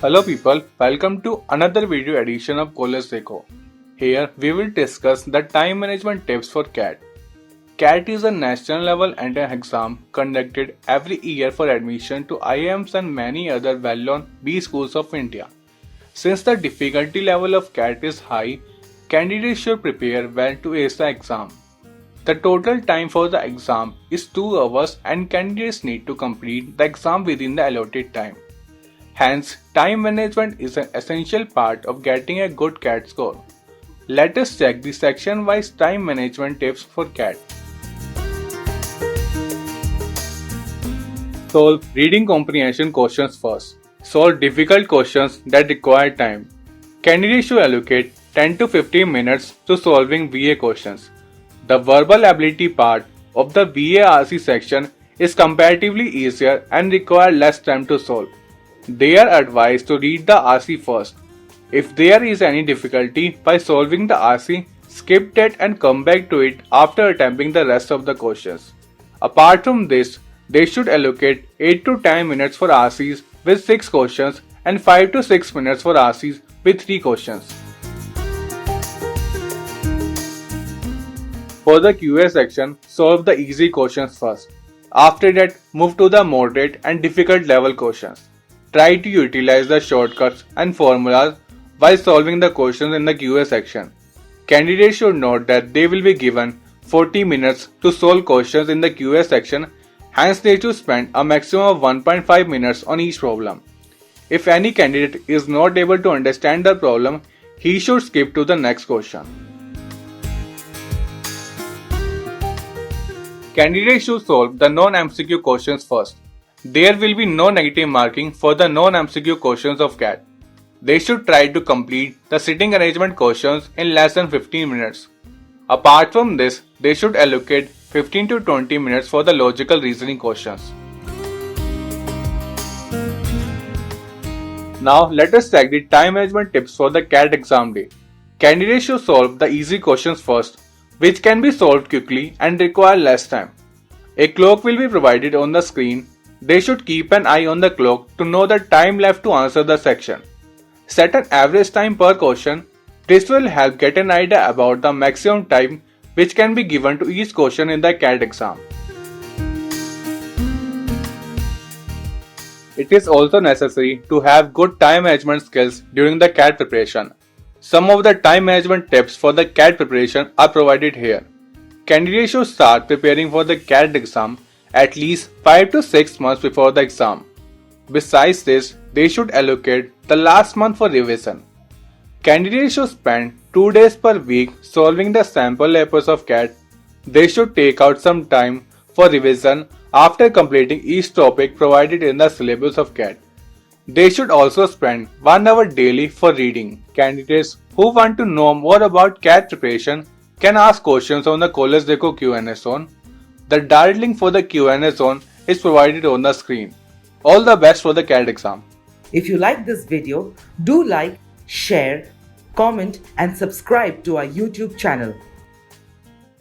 Hello people, welcome to another video edition of College Deco. Here we will discuss the time management tips for CAT. CAT is a national level entrance exam conducted every year for admission to IIMs and many other well-known B schools of India. Since the difficulty level of CAT is high, candidates should prepare well to ace the exam. The total time for the exam is 2 hours and candidates need to complete the exam within the allotted time. Hence, time management is an essential part of getting a good CAT score. Let us check the section-wise time management tips for CAT. Solve reading comprehension questions first. Solve difficult questions that require time. Candidates should allocate 10 to 15 minutes to solving VA questions. The verbal ability part of the VA-RC section is comparatively easier and requires less time to solve. They are advised to read the RC first. If there is any difficulty by solving the RC, skip that and come back to it after attempting the rest of the questions. Apart from this, they should allocate 8 to 10 minutes for RCs with 6 questions and 5 to 6 minutes for RCs with 3 questions. For the QA section, solve the easy questions first. After that, move to the moderate and difficult level questions. Try to utilize the shortcuts and formulas while solving the questions in the QA section. Candidates should note that they will be given 40 minutes to solve questions in the QA section, hence they should spend a maximum of 1.5 minutes on each problem. If any candidate is not able to understand the problem, he should skip to the next question. Candidates should solve the non-MCQ questions first. There will be no negative marking for the non-MCQ questions of CAT. They should try to complete the sitting arrangement questions in less than 15 minutes. Apart from this, they should allocate 15 to 20 minutes for the logical reasoning questions. Now let us check the time management tips for the CAT exam day. Candidates should solve the easy questions first, which can be solved quickly and require less time. A clock will be provided on the screen. They should keep an eye on the clock to know the time left to answer the section. Set an average time per question. This will help get an idea about the maximum time which can be given to each question in the CAT exam. It is also necessary to have good time management skills during the CAT preparation. Some of the time management tips for the CAT preparation are provided here. Candidates should start preparing for the CAT exam at least 5 to 6 months before the exam. Besides this, they should allocate the last month for revision. Candidates should spend 2 days per week solving the sample papers of CAT. They should take out some time for revision after completing each topic provided in the syllabus of CAT. They should also spend 1 hour daily for reading. Candidates who want to know more about CAT preparation can ask questions on the College Deco Q&A zone. The direct link for the Q&A zone is provided on the screen. All the best for the CAT exam. If you like this video, do like, share, comment and subscribe to our YouTube channel.